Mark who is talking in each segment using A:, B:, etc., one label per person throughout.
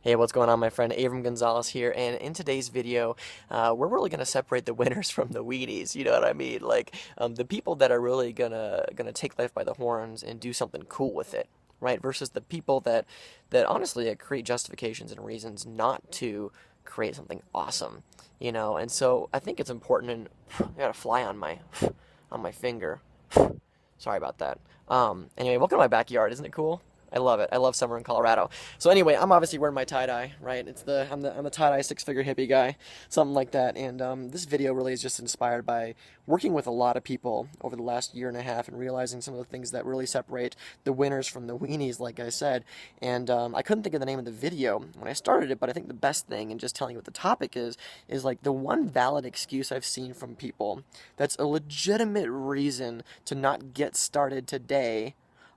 A: Hey, what's going on, my friend? Abram Gonzalez here, and in today's video, we're really gonna separate the winners from the weenies. You know what I mean? Like the people that are really gonna take life by the horns and do something cool with it, right? Versus the people that honestly create justifications and reasons not to create something awesome. And so I think it's important. And I got a fly on my finger. Sorry about that. Anyway, welcome to my backyard. Isn't it cool? I love it. I love summer in Colorado. So anyway, I'm obviously wearing my tie-dye, right? I'm the tie-dye six-figure hippie guy, something like that. And this video really is just inspired by working with a lot of people over the last year and a half and realizing some of the things that really separate the winners from the weenies, like I said. And I couldn't think of the name of the video when I started it, but I think the best thing, and just telling you what the topic is like the one valid excuse I've seen from people that's a legitimate reason to not get started today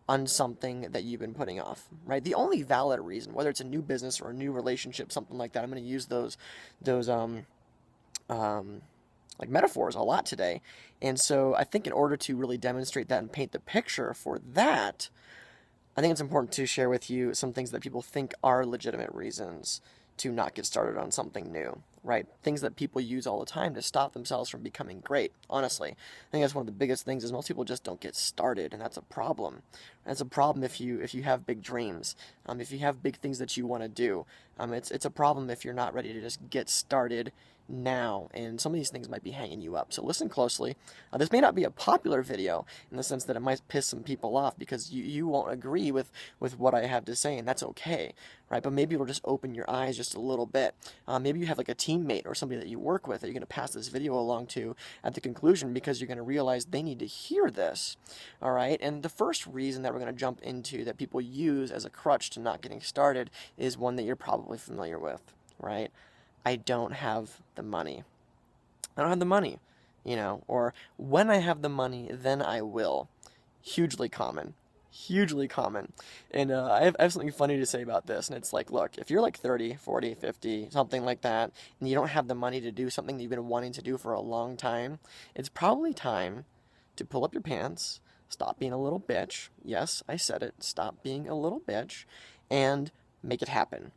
A: on something that you've been putting off, right? The only valid reason, whether it's a new business or a new relationship, something like that, I'm going to use those um, like metaphors a lot today. And so I think in order to really demonstrate that and paint the picture for that, I think it's important to share with you some things that people think are legitimate reasons to not get started on something new, right? Things that people use all the time to stop themselves from becoming great. Honestly, I think that's one of the biggest things is most people just don't get started, and that's a problem. That's a problem if you have big dreams, if you have big things that you want to do. It's a problem if you're not ready to just get started now, and some of these things might be hanging you up. So listen closely. This may not be a popular video in the sense that it might piss some people off because you won't agree with what I have to say, and that's okay, right? But maybe it'll just open your eyes just a little bit. Maybe you have like a teammate or somebody that you work with that you're going to pass this video along to at the conclusion because you're going to realize they need to hear this, all right? And the first reason that we're going to jump into that people use as a crutch to not getting started is one that you're probably familiar with, right? I don't have the money. I don't have the money, or when I have the money, then I will. Hugely common. Hugely common. And I have something funny to say about this. And it's like, look, if you're like 30, 40, 50, something like that, and you don't have the money to do something that you've been wanting to do for a long time, it's probably time to pull up your pants, stop being a little bitch. Yes, I said it. Stop being a little bitch and make it happen,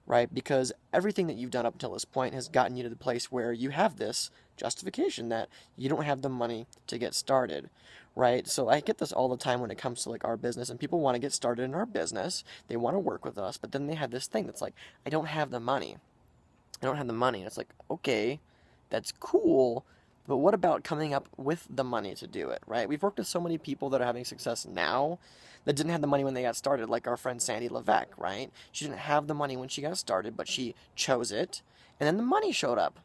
A: right? Because everything that you've done up until this point has gotten you to the place where you have this justification that you don't have the money to get started, right? So I get this all the time when it comes to like our business, and people want to get started in our business. They want to work with us, but then they have this thing that's like, I don't have the money. I don't have the money. And it's like, okay, that's cool, but what about coming up with the money to do it, right? We've worked with so many people that are having success now that didn't have the money when they got started, like our friend Sandy Levesque, right? She didn't have the money when she got started, but she chose it, and then the money showed up.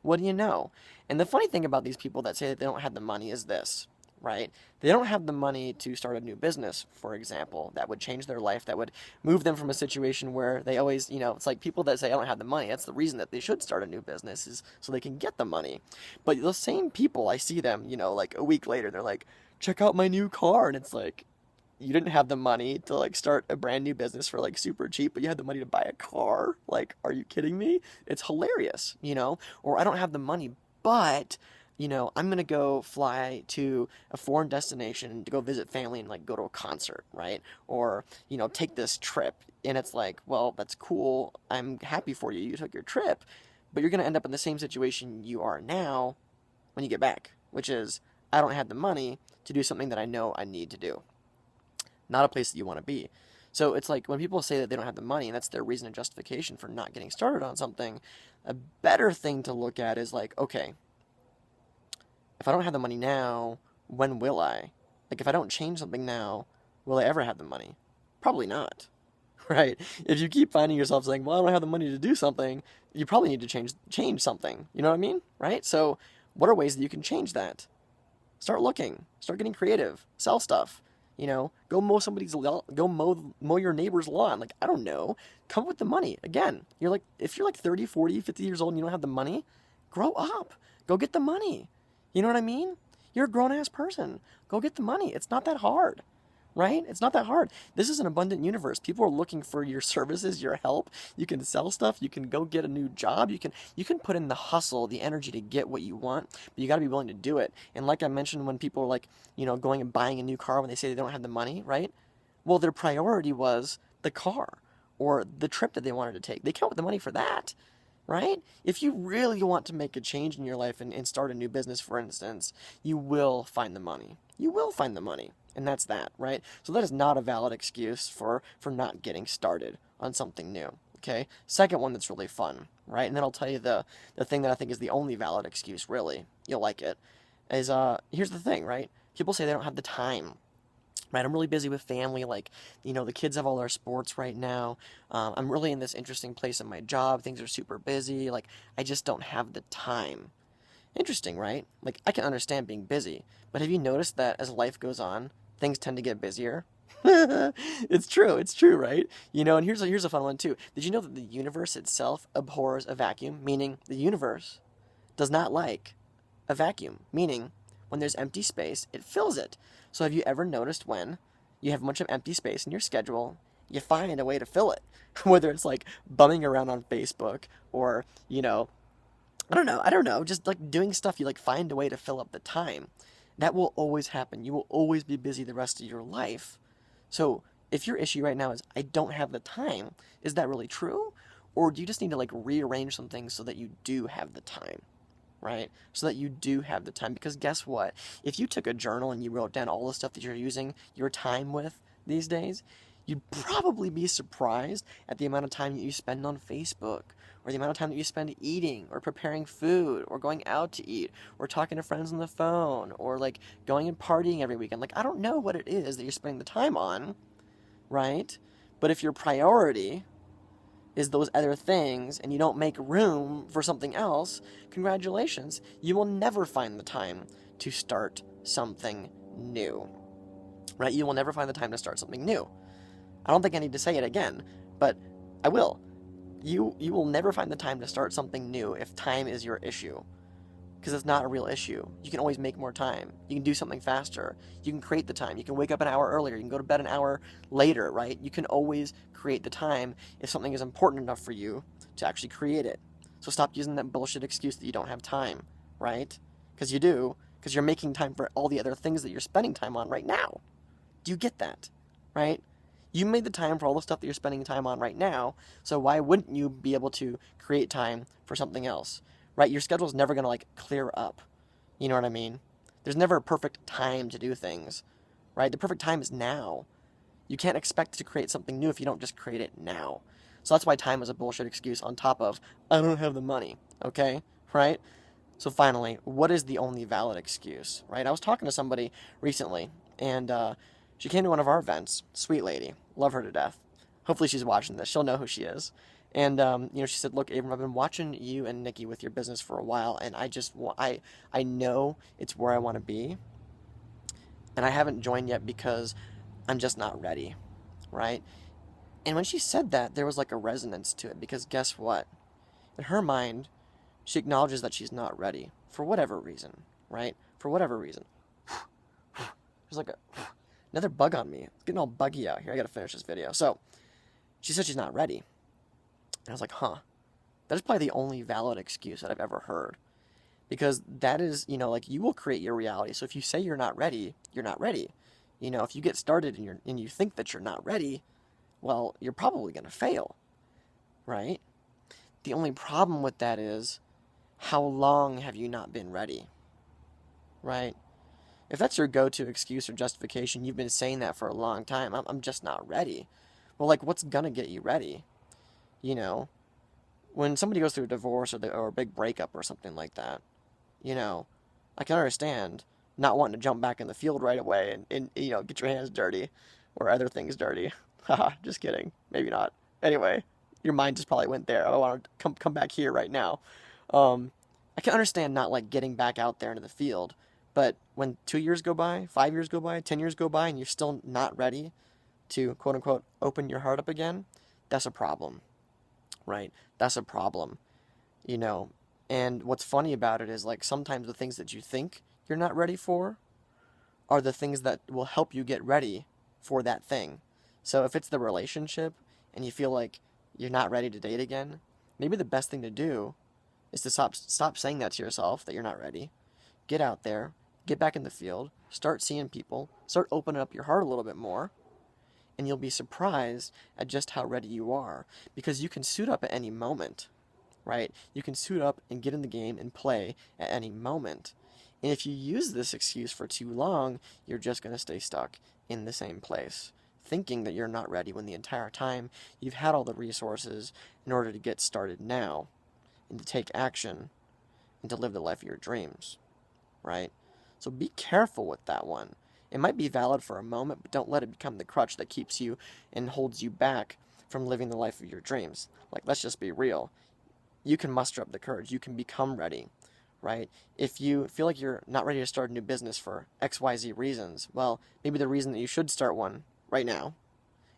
A: What do you know? And the funny thing about these people that say that they don't have the money is this, right? They don't have the money to start a new business, for example, that would change their life, that would move them from a situation where they always, it's like people that say, I don't have the money. That's the reason that they should start a new business is so they can get the money. But those same people, I see them, like a week later, they're like, check out my new car. And it's like, you didn't have the money to like start a brand new business for like super cheap, but you had the money to buy a car. Like, are you kidding me? It's hilarious. Or I don't have the money, but I'm gonna go fly to a foreign destination to go visit family and like go to a concert, right? Or, take this trip. And it's like, well, that's cool. I'm happy for you. You took your trip, but you're gonna end up in the same situation you are now when you get back, which is I don't have the money to do something that I know I need to do. Not a place that you want to be. So it's like when people say that they don't have the money and that's their reason and justification for not getting started on something, a better thing to look at is like, okay, if I don't have the money now, when will I? Like, if I don't change something now, will I ever have the money? Probably not, right? If you keep finding yourself saying, well, I don't have the money to do something, you probably need to change something. You know what I mean? Right? So what are ways that you can change that? Start looking. Start getting creative. Sell stuff. Go mow go mow your neighbor's lawn. Like, I don't know. Come up with the money. Again, if you're like 30, 40, 50 years old and you don't have the money, grow up. Go get the money. You know what I mean? You're a grown-ass person. Go get the money. It's not that hard, right? It's not that hard. This is an abundant universe. People are looking for your services, your help. You can sell stuff. You can go get a new job. You can put in the hustle, the energy to get what you want, but you got to be willing to do it. And like I mentioned, when people are like, going and buying a new car when they say they don't have the money, right? Well, their priority was the car. or the trip that they wanted to take. They came up with the money for that, right? If you really want to make a change in your life and start a new business, for instance, you will find the money. You will find the money. And that's that, right? So that is not a valid excuse for not getting started on something new. Okay? Second one that's really fun, right? And then I'll tell you the thing that I think is the only valid excuse, really. You'll like it. Is here's the thing, right? People say they don't have the time. Right, I'm really busy with family, like, the kids have all their sports right now. I'm really in this interesting place in my job. Things are super busy. Like, I just don't have the time. Interesting, right? Like, I can understand being busy, but have you noticed that as life goes on, things tend to get busier? It's true, right? And here's a fun one too. Did you know that the universe itself abhors a vacuum? Meaning, the universe does not like a vacuum. Meaning, when there's empty space, it fills it. So have you ever noticed when you have a bunch of empty space in your schedule, you find a way to fill it? Whether it's like bumming around on Facebook or, I don't know, just like doing stuff, you like find a way to fill up the time. That will always happen. You will always be busy the rest of your life. So if your issue right now is, I don't have the time, is that really true? Or do you just need to like rearrange some things so that you do have the time? Right? So that you do have the time. Because guess what? If you took a journal and you wrote down all the stuff that you're using your time with these days, you'd probably be surprised at the amount of time that you spend on Facebook, or the amount of time that you spend eating, or preparing food, or going out to eat, or talking to friends on the phone, or like going and partying every weekend. Like, I don't know what it is that you're spending the time on, right? But if your priority is those other things and you don't make room for something else, congratulations, you will never find the time to start something new, right? You will never find the time to start something new. I don't think I need to say it again, but I will. You will never find the time to start something new if time is your issue, because it's not a real issue. You can always make more time. You can do something faster. You can create the time. You can wake up an hour earlier. You can go to bed an hour later, right? You can always create the time if something is important enough for you to actually create it. So stop using that bullshit excuse that you don't have time, right? Because you do, because you're making time for all the other things that you're spending time on right now. Do you get that, right? You made the time for all the stuff that you're spending time on right now, so why wouldn't you be able to create time for something else? Right? Your schedule's never going to like clear up. You know what I mean? There's never a perfect time to do things, right? The perfect time is now. You can't expect to create something new if you don't just create it now. So that's why time is a bullshit excuse on top of, I don't have the money, okay? Right? So finally, what is the only valid excuse, right? I was talking to somebody recently, and she came to one of our events. Sweet lady. Love her to death. Hopefully she's watching this. She'll know who she is. And, she said, look, Abram, I've been watching you and Nikki with your business for a while, and I know it's where I want to be, and I haven't joined yet because I'm just not ready, right? And when she said that, there was like a resonance to it, because guess what? In her mind, she acknowledges that she's not ready, for whatever reason, right? For whatever reason. There's like another bug on me. It's getting all buggy out here. I gotta finish this video. So, she said she's not ready. And I was like, huh. That is probably the only valid excuse that I've ever heard. Because that is, like, you will create your reality. So if you say you're not ready, you're not ready. If you get started and you think that you're not ready, well, you're probably going to fail, right? The only problem with that is, how long have you not been ready, right? If that's your go-to excuse or justification, you've been saying that for a long time, I'm just not ready. Well, like, what's going to get you ready? When somebody goes through a divorce or a big breakup or something like that, I can understand not wanting to jump back in the field right away and get your hands dirty or other things dirty. Haha, just kidding. Maybe not. Anyway, your mind just probably went there. I want to come back here right now. I can understand not like getting back out there into the field, but when 2 years go by, 5 years go by, 10 years go by, and you're still not ready to quote unquote open your heart up again, that's a problem. Right? That's a problem, and what's funny about it is, like, sometimes the things that you think you're not ready for are the things that will help you get ready for that thing. So if it's the relationship and you feel like you're not ready to date again, maybe the best thing to do is to stop saying that to yourself, that you're not ready. Get out there, get back in the field, start seeing people, start opening up your heart a little bit more, And you'll be surprised at just how ready you are, because you can suit up at any moment, right? You can suit up and get in the game and play at any moment. And if you use this excuse for too long, you're just going to stay stuck in the same place, thinking that you're not ready when the entire time you've had all the resources in order to get started now and to take action and to live the life of your dreams, right? So be careful with that one. It might be valid for a moment, but don't let it become the crutch that keeps you and holds you back from living the life of your dreams. Like, let's just be real. You can muster up the courage. You can become ready, right? If you feel like you're not ready to start a new business for XYZ reasons, well, maybe the reason that you should start one right now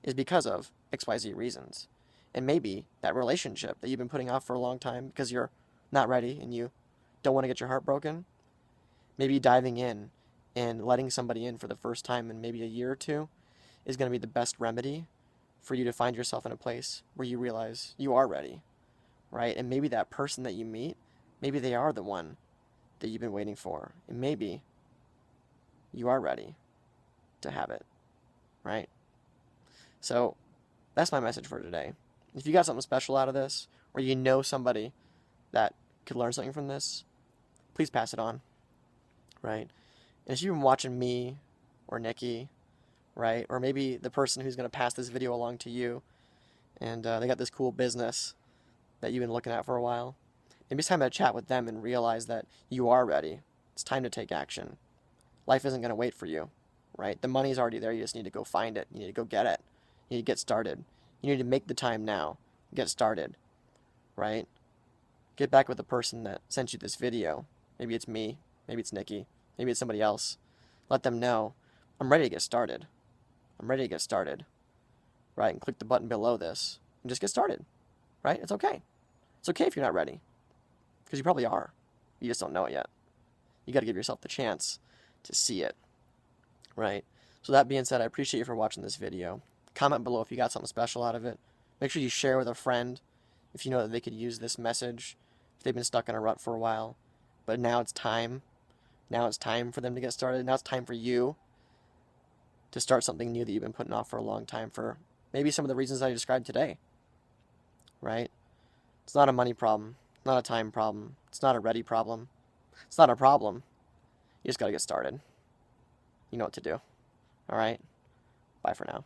A: is because of XYZ reasons. And maybe that relationship that you've been putting off for a long time because you're not ready and you don't want to get your heart broken, maybe diving in and letting somebody in for the first time in maybe a year or two is going to be the best remedy for you to find yourself in a place where you realize you are ready, right? And maybe that person that you meet, maybe they are the one that you've been waiting for. And maybe you are ready to have it, right? So that's my message for today. If you got something special out of this, or you know somebody that could learn something from this, please pass it on, right? And if you've been watching me or Nikki, right, or maybe the person who's going to pass this video along to you, and they got this cool business that you've been looking at for a while, maybe it's time to chat with them and realize that you are ready. It's time to take action. Life isn't going to wait for you, right? The money's already there. You just need to go find it. You need to go get it. You need to get started. You need to make the time now. Get started, right? Get back with the person that sent you this video. Maybe it's me. Maybe it's Nikki. Maybe it's somebody else. Let them know, I'm ready to get started. I'm ready to get started, right? And click the button below this and just get started, right? It's okay. It's okay if you're not ready, because you probably are. You just don't know it yet. You got to give yourself the chance to see it, right? So that being said, I appreciate you for watching this video. Comment below if you got something special out of it. Make sure you share with a friend if you know that they could use this message, if they've been stuck in a rut for a while. But now it's time. Now it's time for them to get started. Now it's time for you to start something new that you've been putting off for a long time for maybe some of the reasons I described today, right? It's not a money problem. It's not a time problem. It's not a ready problem. It's not a problem. You just got to get started. You know what to do. All right? Bye for now.